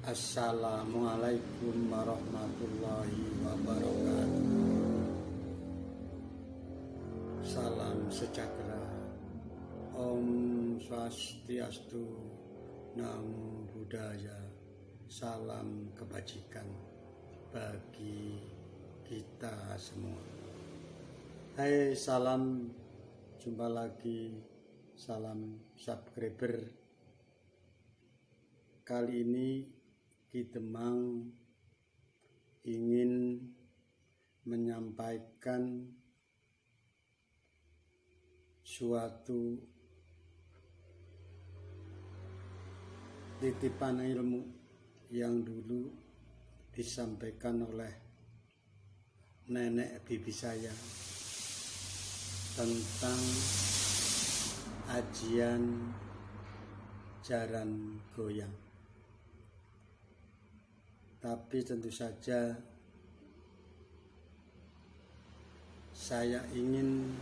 Assalamualaikum warahmatullahi wabarakatuh. Salam sejahtera. Om Swastiastu, Namo Buddhaya. Salam kebajikan bagi kita semua. Hai, salam, jumpa lagi. Salam subscriber. Kali ini Ki Demang ingin menyampaikan suatu titipan ilmu yang dulu disampaikan oleh nenek bibi saya tentang ajian jaran goyang. Tapi tentu saja saya ingin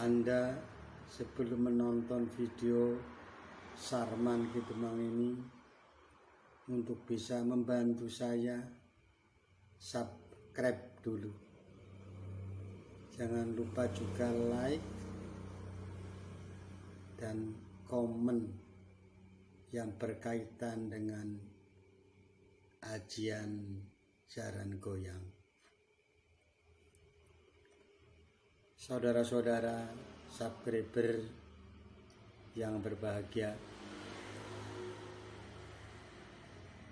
Anda sebelum menonton video Sarman Ki Demang ini untuk bisa membantu saya subscribe dulu. Jangan lupa juga like dan komen yang berkaitan dengan ajian jaran goyang. Saudara-saudara subscriber yang berbahagia,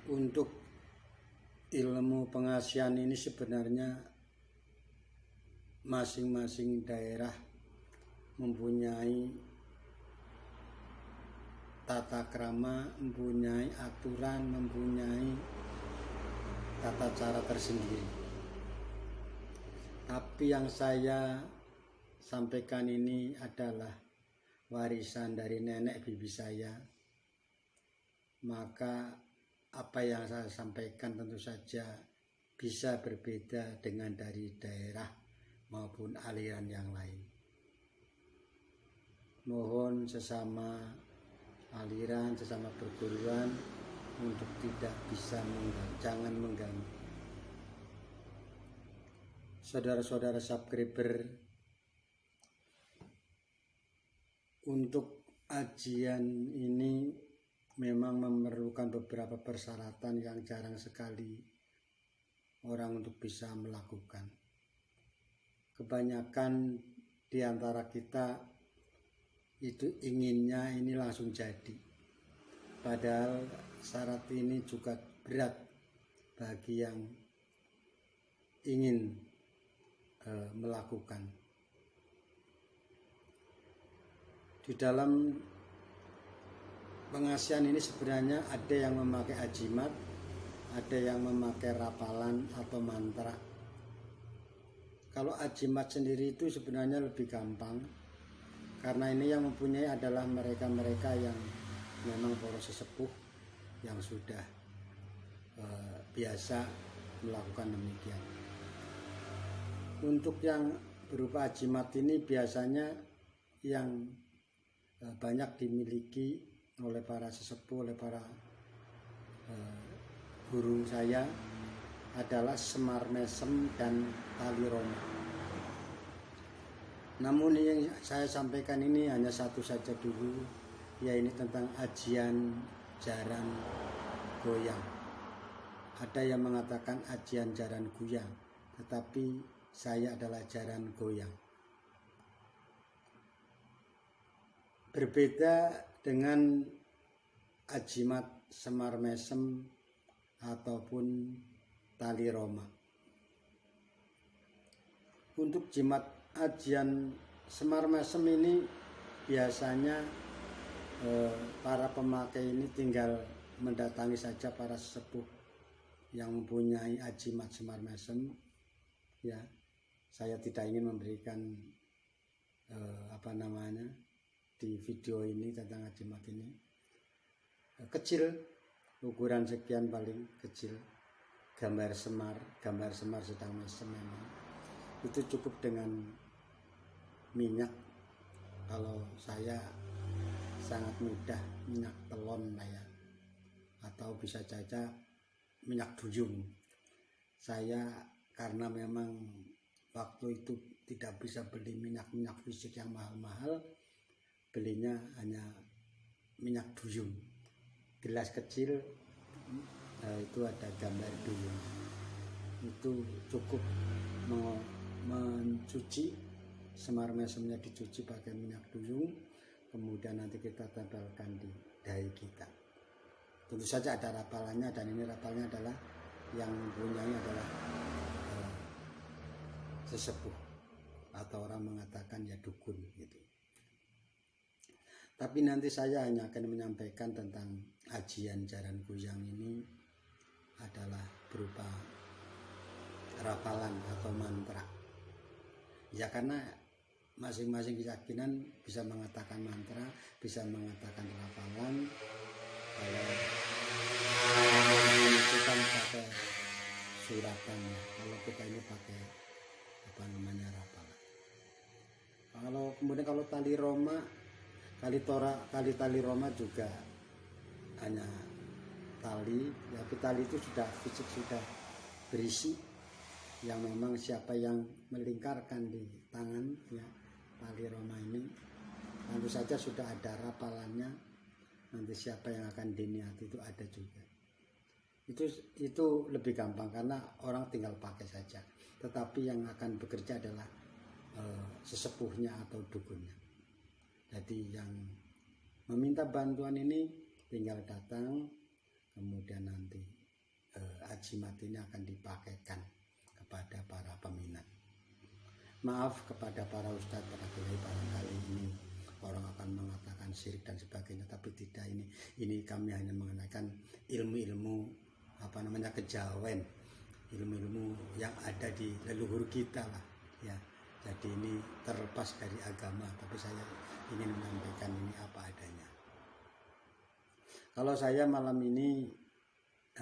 untuk ilmu pengasihan ini sebenarnya masing-masing daerah mempunyai tata krama, mempunyai aturan, mempunyai tata cara tersendiri. Tapi yang saya sampaikan ini adalah warisan dari nenek bibi saya. Maka apa yang saya sampaikan tentu saja bisa berbeda dengan dari daerah maupun aliran yang lain. Mohon sesama aliran, sesama perguruan untuk tidak bisa jangan mengganggu. Saudara-saudara subscriber, untuk ajian ini memang memerlukan beberapa persyaratan yang jarang sekali orang untuk bisa melakukan. Kebanyakan di antara kita itu inginnya ini langsung jadi. Padahal syarat ini juga berat bagi yang ingin melakukan. Di dalam pengasihan ini sebenarnya ada yang memakai ajimat, ada yang memakai rapalan atau mantra. Kalau ajimat sendiri itu sebenarnya lebih gampang, karena ini yang mempunyai adalah mereka-mereka yang memang para sesepuh yang sudah biasa melakukan demikian. Untuk yang berupa ajimat ini biasanya yang banyak dimiliki oleh para sesepuh, oleh para guru saya adalah semar mesem dan tali roma. Namun yang saya sampaikan ini hanya satu saja dulu, yaitu tentang ajian jaran goyang. Ada yang mengatakan ajian jaran goyang, tetapi saya adalah jaran goyang. Berbeda dengan ajimat semar mesem ataupun tali roma. Untuk jimat ajian semar mesem ini biasanya para pemakai ini tinggal mendatangi saja para sesepuh yang mempunyai ajimat semar mesem. Ya, saya tidak ingin memberikan di video ini tentang ajimat ini. Kecil, ukuran sekian paling kecil, gambar semar sedang mesem memang. Itu cukup dengan minyak. Kalau saya sangat mudah, minyak telon lah ya. atau bisa saja minyak duyung. Saya karena memang waktu itu tidak bisa beli minyak fisik yang mahal-mahal, belinya hanya minyak duyung. Gelas kecil itu ada gambar duyung. Itu cukup mencuci, semar mesemnya dicuci pakai minyak duyung, kemudian nanti kita tempelkan di dahi kita. Tentu saja ada rapalannya, dan ini rapalnya adalah yang punyanya adalah sesepuh atau orang mengatakan ya dukun gitu. Tapi nanti saya hanya akan menyampaikan tentang ajian Jaran Goyang ini adalah berupa rapalan atau mantra. Ya karena masing-masing keyakinan bisa mengatakan mantra, bisa mengatakan rapalan. Kalau itu kan pakai suratan, kalau kita ini pakai rapalan. Kalau tali Roma, tali Roma juga hanya tali, tapi tali itu sudah fisik, sudah berisi, yang memang siapa yang melingkarkan di tangan ya tali Roma ini, tentu saja sudah ada rapalannya. Nanti siapa yang akan diniati itu ada juga. Itu lebih gampang karena orang tinggal pakai saja. Tetapi yang akan bekerja adalah sesepuhnya atau dukunnya. Jadi yang meminta bantuan ini tinggal datang, kemudian nanti ajimat ini akan dipakaikan kepada para peminat. Maaf kepada para ustadz, para kiai, barangkali ini orang akan mengatakan syirik dan sebagainya, tapi tidak, ini kami hanya mengenakan ilmu-ilmu kejawen, ilmu-ilmu yang ada di leluhur kita lah ya. Jadi ini terlepas dari agama, tapi saya ingin menyampaikan ini apa adanya. Kalau saya malam ini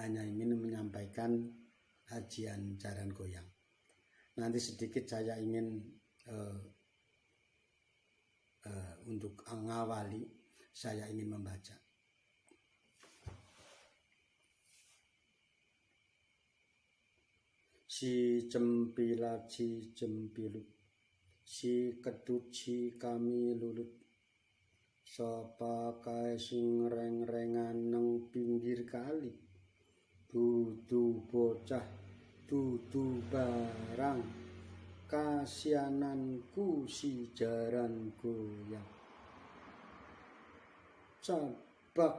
hanya ingin menyampaikan ajian Jaran Goyang. Nanti sedikit saya ingin untuk mengawali, saya ingin membaca. Si cempilaci cempilut, si keduci kami lulut, sapa kae sing reng-rengan nang pinggir kali, dudu bocah, dudu barang, kasiananku si Jaran Goyang. Cabak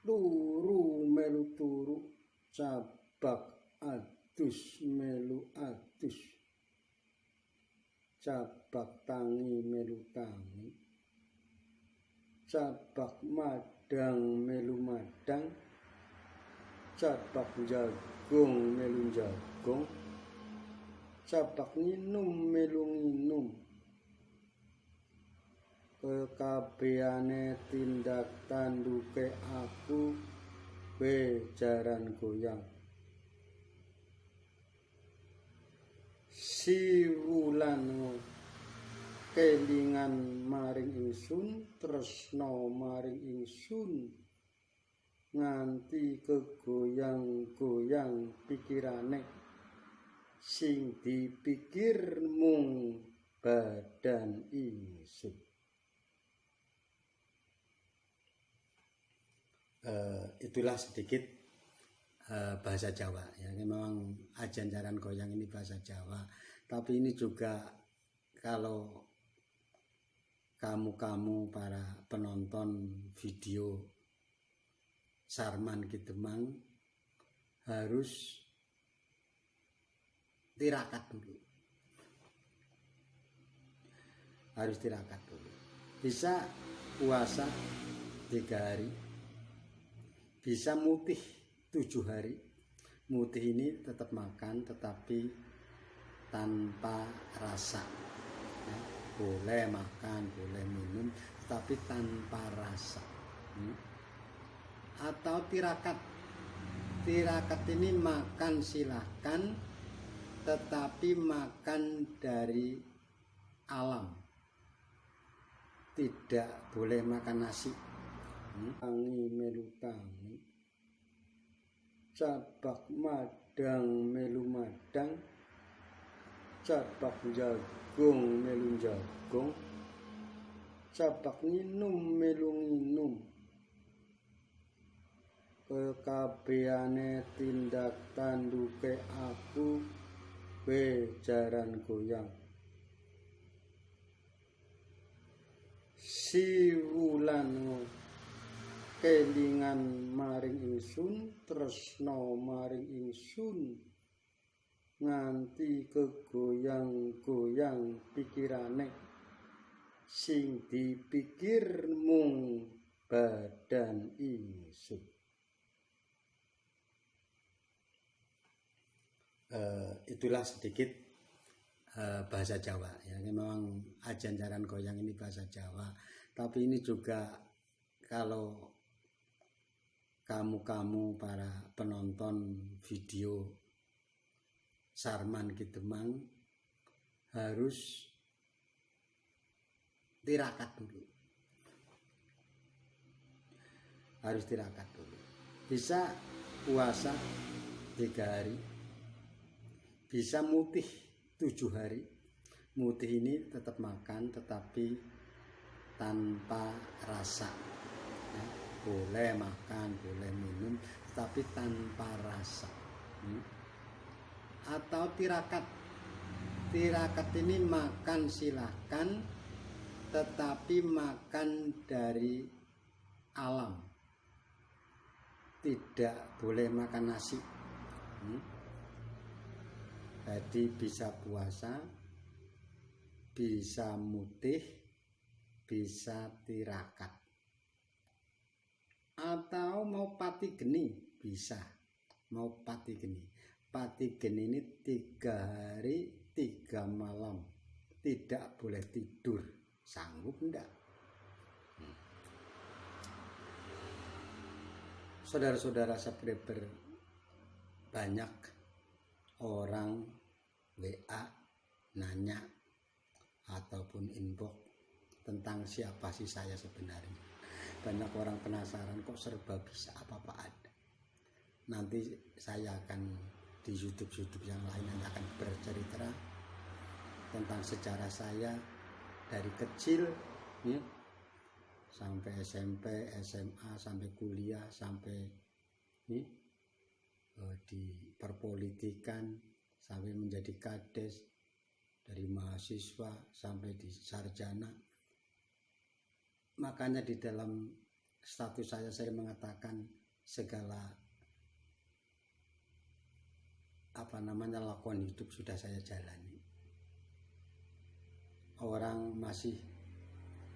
turu melu turu, cabak adus melu adus, cabak tangi melu tangi, cabak madang melu madang, cabak jagung melu jagung, cabak nginum melu nginum. Kekabehane tindak tanduke aku we Jaran Goyang. Si wulan kelingan maring ingsun, tresna maring ingsun, nganti kegoyang-goyang pikirane, sing dipikir mung badan ingsun. Itulah sedikit bahasa Jawa ya. Memang ajian Jaran Goyang ini bahasa Jawa, tapi ini juga kalau kamu para penonton video Sarman Kidemang harus tirakat dulu. Bisa puasa 3 hari, bisa mutih 7 hari. Mutih ini tetap makan tetapi tanpa rasa ya. Boleh makan, boleh minum, tetapi tanpa rasa. Atau tirakat ini makan silakan, tetapi makan dari alam, tidak boleh makan nasi. Tangi melu tangi, cabak madang melu madang, cabak jagung melu jagung, cabak nginum melu nginum. Kekabehane tindak tanduke aku jaran goyang. Siwulan kelingan maring ingsun, tresna maring ingsun, nganti kegoyang-goyang pikirane, sing dipikir mung badan ingsun. Itulah sedikit bahasa Jawa ya. Memang ajian jaran goyang ini bahasa Jawa, tapi ini juga kalau kamu para penonton video Sarman Kidemang harus tirakat dulu. Bisa puasa 3 hari, bisa mutih 7 hari. Mutih ini tetap makan tetapi tanpa rasa ya. Boleh makan, boleh minum, tetapi tanpa rasa. Atau tirakat. Tirakat ini makan silakan, tetapi makan dari alam. Tidak boleh makan nasi. Jadi bisa puasa, bisa mutih, bisa tirakat. Atau mau pati geni, bisa. Mau pati geni. Pati geni ini 3 hari 3 malam. Tidak boleh tidur. Sanggup enggak? Saudara-saudara subscriber, banyak orang WA nanya ataupun inbox tentang siapa sih saya sebenarnya. Banyak orang penasaran, kok serba bisa, apa-apa ada. Nanti saya akan di YouTube yang lain akan bercerita tentang sejarah saya dari kecil ya, sampai SMP, SMA, sampai kuliah, sampai di perpolitikan, sampai menjadi kades, dari mahasiswa sampai di sarjana. Makanya di dalam status saya mengatakan segala lakon hidup sudah saya jalani. Orang masih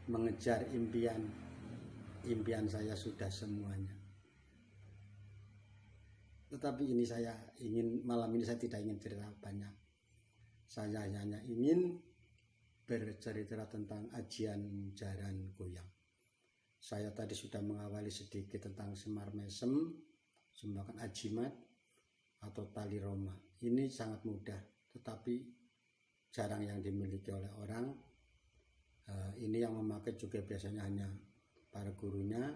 mengejar impian saya sudah semuanya. Tetapi ini malam ini saya tidak ingin cerita banyak. Saya hanya ingin bercerita tentang ajian jaran goyang. Saya tadi sudah mengawali sedikit tentang Semar Mesem, Sumbangan Ajimat atau Tali Roma. Ini sangat mudah, tetapi jarang yang dimiliki oleh orang. Ini yang memakai juga biasanya hanya para gurunya,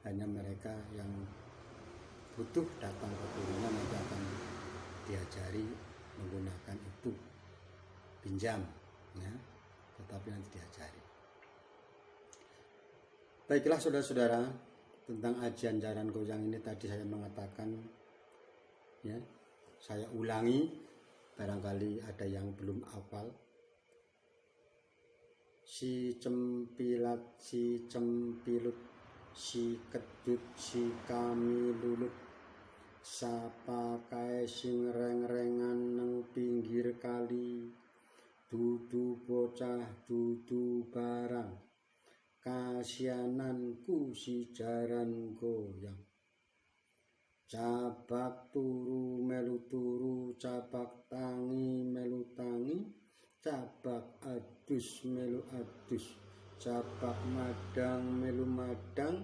hanya mereka yang butuh datang ke gurunya, nanti akan diajari menggunakan itu, pinjam ya, tetapi nanti diajari. Baiklah saudara-saudara, tentang ajian jaran goyang ini tadi saya mengatakan ya, saya ulangi barangkali ada yang belum hafal. Si cempilat, si cempilut, si kedut, si kami lulut, sapa kae sing reng-rengan nang pinggir kali, dudu bocah dudu barang, kasiananku si jaran goyang. Cabak turu melu turu, cabak tangi melu tangi, cabak adus melu adus, cabak madang melu madang,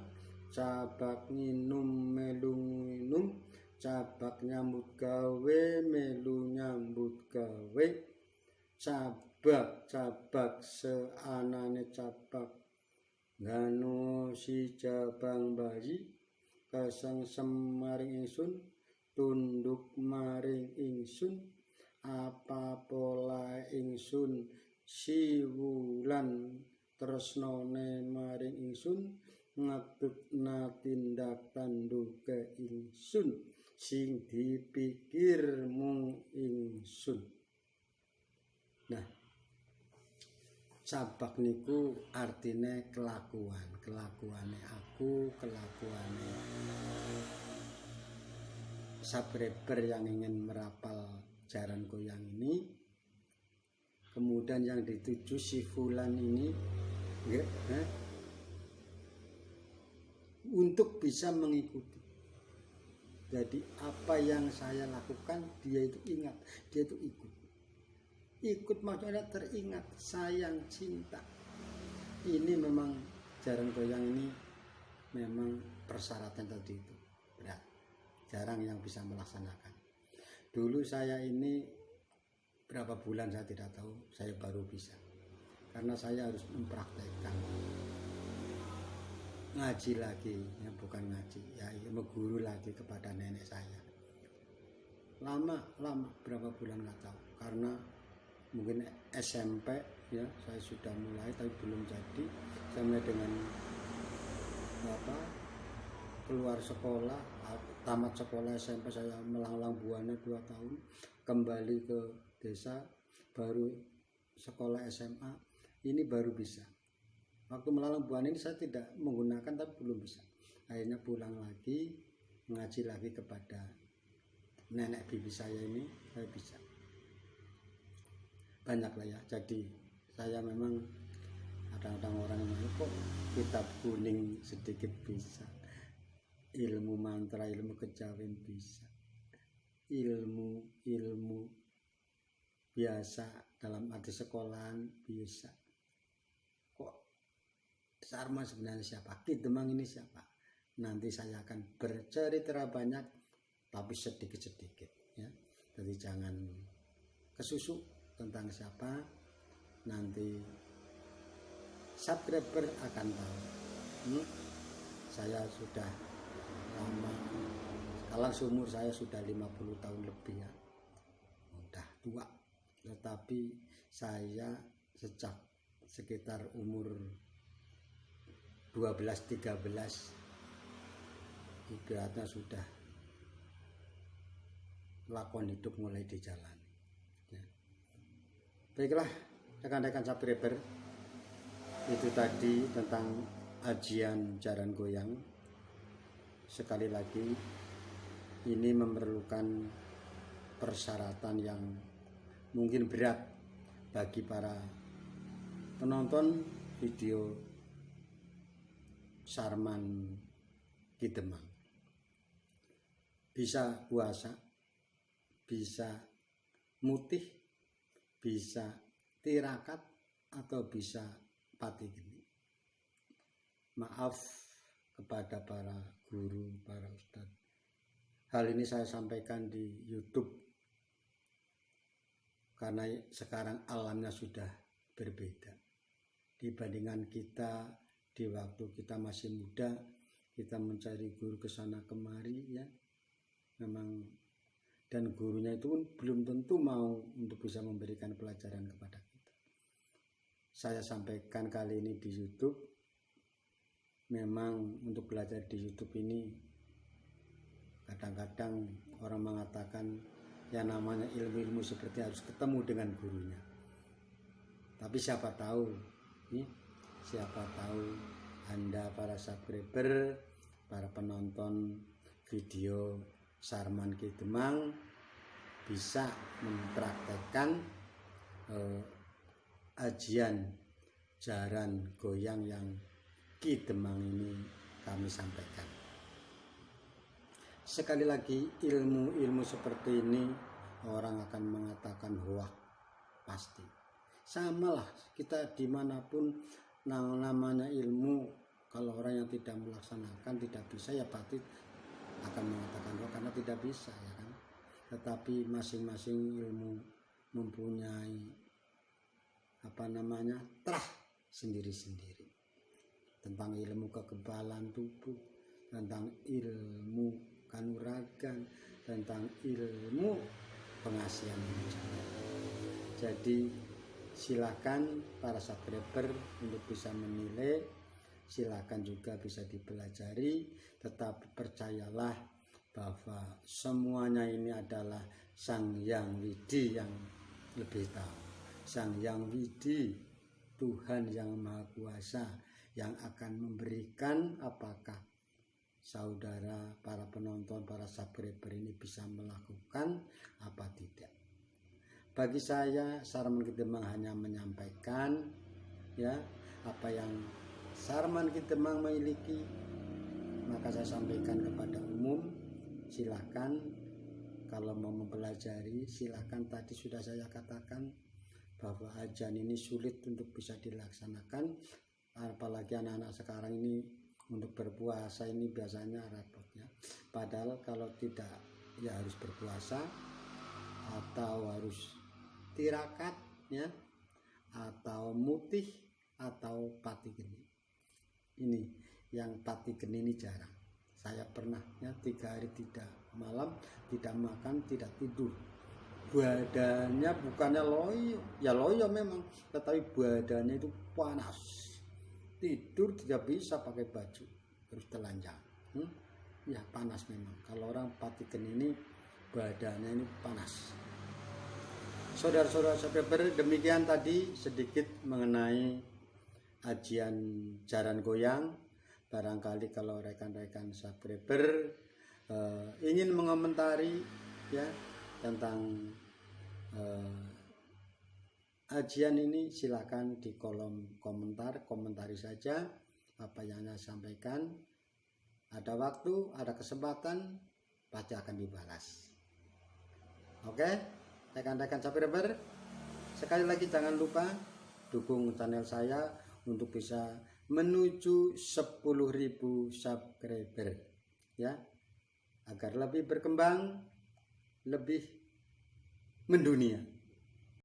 cabak nginum melu nginum, cabak nyambut gawe melu nyambut gawe, cabak seanane cabak, nganu si jabang bayi, kasengsem maring ingsun, tunduk maring ingsun, apa pola ingsun siwulan tresnane maring ingsun, ngadukna tindak tanduke ingsun sing dipikir mung ingsun. Nah, sabak niku artine kelakuane aku, kelakuane subscriber yang ingin merapal jaran goyang ini. Kemudian yang dituju si fulan ini untuk bisa mengikuti. Jadi apa yang saya lakukan dia itu ingat, dia itu ikut. Ikut maksudnya teringat, sayang, cinta. Ini memang jaran goyang ini memang persyaratan tadi itu berat. Jarang yang bisa melaksanakan. Dulu saya ini berapa bulan saya tidak tahu, saya baru bisa. Karena saya harus mempraktekkan. Ngaji lagi, ya bukan ngaji, ya guru lagi kepada nenek saya. Lama berapa bulan nggak tahu. Karena mungkin SMP ya saya sudah mulai tapi belum jadi. Saya mulai dengan keluar sekolah, tamat sekolah SMP saya melanglang buana 2 tahun, kembali ke desa, baru sekolah SMA ini baru bisa. Waktu melanglang buana ini saya tidak menggunakan tapi belum bisa. Akhirnya pulang lagi, ngaji lagi kepada nenek bibi saya ini, saya bisa. Banyak lah ya, jadi saya memang kadang-kadang orang yang kok kitab kuning sedikit bisa, ilmu mantra, ilmu kejawen bisa, ilmu biasa dalam arti sekolahan bisa. Kok Sarma sebenarnya siapa? Ki Demang ini siapa? Nanti saya akan bercerita banyak tapi sedikit-sedikit ya. Jadi jangan kesusu tentang siapa, nanti subscriber akan tahu. Saya sudah lama, kalau seumur saya sudah 50 tahun lebih ya, udah tua. Tetapi saya sejak sekitar umur 12-13 ibaratnya sudah lakon hidup mulai dijalani. Baiklah rekan-rekan subscriber, itu tadi tentang ajian jaran goyang. Sekali lagi ini memerlukan persyaratan yang mungkin berat bagi para penonton video Sarman Ki Demang. Bisa puasa, bisa mutih, bisa tirakat, atau bisa pati geni. Maaf kepada para guru, para ustadz. Hal ini saya sampaikan di YouTube karena sekarang alamnya sudah berbeda dibandingkan kita di waktu kita masih muda. Kita mencari guru ke sana kemari ya, memang, dan gurunya itu pun belum tentu mau untuk bisa memberikan pelajaran kepada kita. Saya sampaikan kali ini di YouTube. Memang untuk belajar di YouTube ini kadang-kadang orang mengatakan yang namanya ilmu-ilmu seperti harus ketemu dengan gurunya. Tapi siapa tahu Anda para subscriber, para penonton video Sarman Ki Demang bisa mempraktekkan ajian jaran goyang yang Ki Demang ini kami sampaikan. Sekali lagi, ilmu-ilmu seperti ini orang akan mengatakan hoak, pasti. Samalah kita dimanapun namanya ilmu, kalau orang yang tidak melaksanakan, tidak bisa, ya pasti akan mengatakan hoak karena tidak bisa ya kan. Tetapi masing-masing ilmu mempunyai terah sendiri-sendiri. Tentang ilmu kekebalan tubuh, tentang ilmu kanuragan, tentang ilmu pengasihan manusia. Jadi silakan para subscriber untuk bisa menilai, silakan juga bisa dipelajari, tetapi percayalah bahwa semuanya ini adalah Sang Hyang Widi yang lebih tahu. Sang Hyang Widi, Tuhan yang Maha Kuasa, yang akan memberikan apakah saudara, para penonton, para subscriber ini bisa melakukan apa tidak. Bagi saya, Sarman Kidemang hanya menyampaikan ya apa yang Sarman Kidemang memiliki, maka saya sampaikan kepada umum. Silakan kalau mau mempelajari, silakan. Tadi sudah saya katakan bahwa ajan ini sulit untuk bisa dilaksanakan, apalagi anak-anak sekarang ini untuk berpuasa ini biasanya repotnya. Padahal kalau tidak ya harus berpuasa atau harus tirakat ya, atau mutih atau pati geni. Ini yang pati geni ini jarang. Saya pernah ya 3 hari tidak malam, tidak makan, tidak tidur. Badannya bukannya loyo, ya loyo memang, tetapi badannya itu panas. Tidur tidak bisa pakai baju, harus telanjang. Ya panas memang. Kalau orang patiken ini badannya ini panas. Saudara-saudara subscriber, demikian tadi sedikit mengenai ajian jaran goyang. Barangkali kalau rekan-rekan subscriber ingin mengomentari ya tentang ajian ini, silakan di kolom komentar, komentari saja apa yang saya sampaikan. Ada waktu, ada kesempatan, pasti akan dibalas. Oke, rekan-rekan subscriber, sekali lagi jangan lupa dukung channel saya untuk bisa menuju 10.000 subscriber ya, agar lebih berkembang, lebih mendunia.